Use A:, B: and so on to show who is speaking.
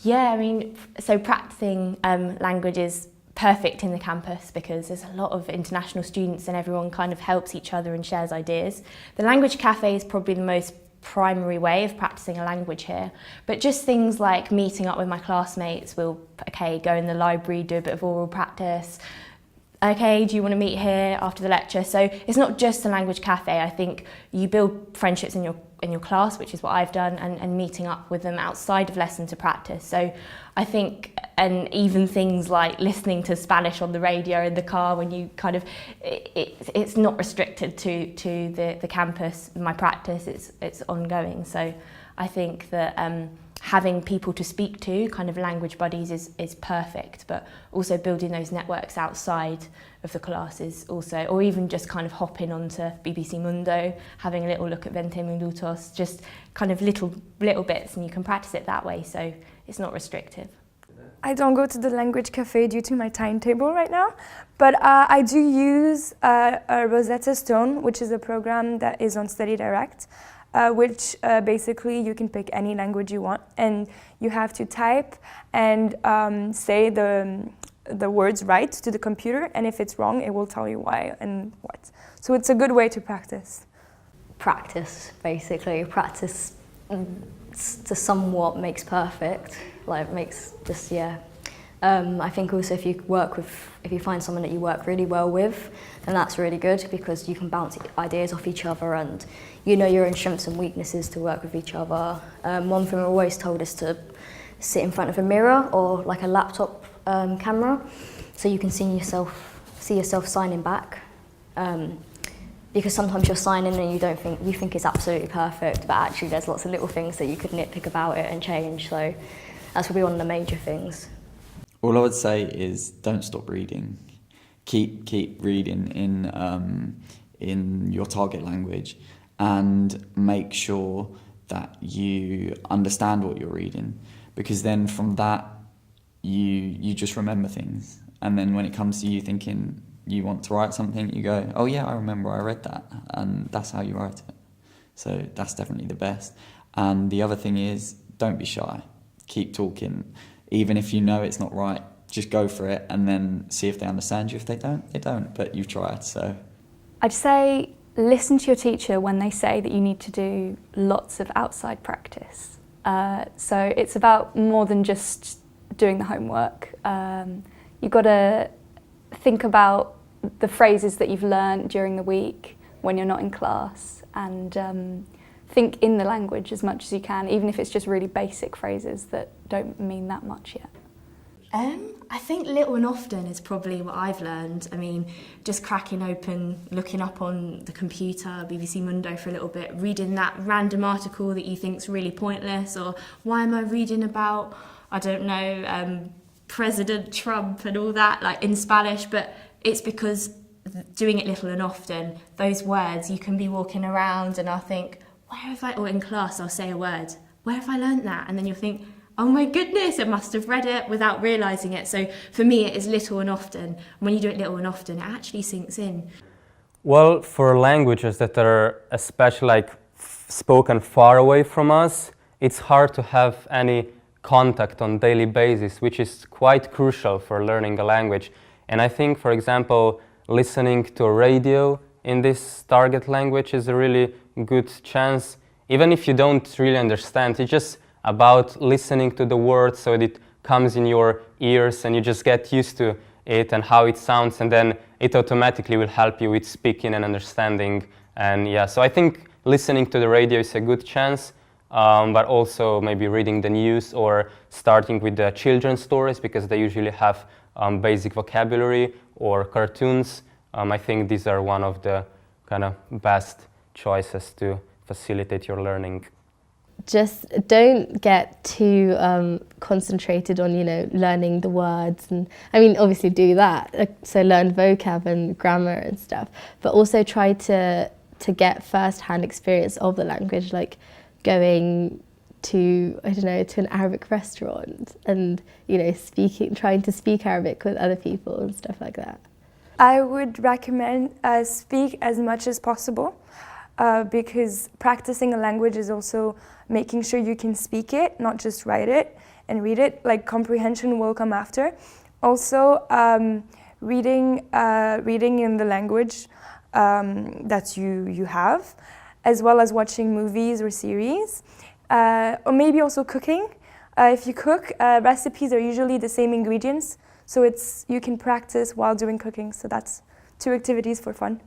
A: Yeah, I mean, so practicing language is perfect in the campus because there's a lot of international students and everyone kind of helps each other and shares ideas. The language cafe is probably the most primary way of practicing a language here, but just things like meeting up with my classmates, we'll go in the library, do a bit of oral practice. Okay, do you want to meet here after the lecture? So it's not just a language cafe. I think you build friendships in your class, which is what I've done, and meeting up with them outside of lesson to practice. So I think, and even things like listening to Spanish on the radio in the car when you kind of, it's not restricted to the campus. My practice, it's ongoing. So I think that having people to speak to, kind of language buddies, is perfect, but also building those networks outside of the class is also, or even just kind of hopping onto BBC Mundo, having a little look at 20 Minutos, just kind of little bits, and you can practice it that way, so it's not restrictive.
B: I don't go to the language cafe due to my timetable right now, but I do use a Rosetta Stone, which is a program that is on Study Direct, which basically you can pick any language you want, and you have to type and say the words right to the computer, and if it's wrong, it will tell you why and what. So it's a good way to practice.
C: Practice, basically. Practice to somewhat makes perfect. Like makes just, yeah. I think also if you find someone that you work really well with, then that's really good because you can bounce ideas off each other and you know your own strengths and weaknesses to work with each other. One thing we're always told is to sit in front of a mirror or like a laptop camera, so you can see yourself signing back. Because sometimes you're signing and you think it's absolutely perfect, but actually there's lots of little things that you could nitpick about it and change. So that's probably one of the major things.
D: All I would say is don't stop reading. Keep reading in your target language, and make sure that you understand what you're reading, because then from that you just remember things, and then when it comes to you thinking you want to write something, you go, oh yeah, I remember I read that, and that's how you write it. So that's definitely the best. And the other thing is, don't be shy. Keep talking. Even if you know it's not right, just go for it and then see if they understand you. If they don't, they don't, but you've tried, so.
E: I'd say listen to your teacher when they say that you need to do lots of outside practice. So it's about more than just doing the homework. You've got to think about the phrases that you've learned during the week when you're not in class, and think in the language as much as you can, even if it's just really basic phrases that don't mean that much yet.
A: I think little and often is probably what I've learned. I mean, just cracking open, looking up on the computer, BBC Mundo for a little bit, reading that random article that you think's really pointless, or why am I reading about, I don't know, President Trump and all that, like in Spanish, but it's because doing it little and often, those words, you can be walking around and I'll think, where have I, or in class I'll say a word, where have I learnt that? And then you'll think, oh my goodness, I must have read it without realising it. So for me, it is little and often. When you do it little and often, it actually sinks in.
F: Well, for languages that are especially like spoken far away from us, it's hard to have any contact on daily basis, which is quite crucial for learning a language. And I think, for example, listening to a radio in this target language is a really good chance. Even if you don't really understand, it's just about listening to the words so that it comes in your ears and you just get used to it and how it sounds, and then it automatically will help you with speaking and understanding. And yeah, so I think listening to the radio is a good chance, but also maybe reading the news or starting with the children's stories, because they usually have basic vocabulary, or cartoons. I think these are one of the kind of best choices to facilitate your learning.
G: Just don't get too concentrated on, learning the words. And I mean, obviously do that. So learn vocab and grammar and stuff, but also try to get first-hand experience of the language, like going to, to an Arabic restaurant and, trying to speak Arabic with other people and stuff like that.
B: I would recommend speak as much as possible. Because practicing a language is also making sure you can speak it, not just write it. and read it. Like comprehension will come after. Also, reading in the language that you have, as well as watching movies or series, or maybe also cooking. If you cook, recipes are usually the same ingredients, so you can practice while doing cooking. So that's 2 activities for fun.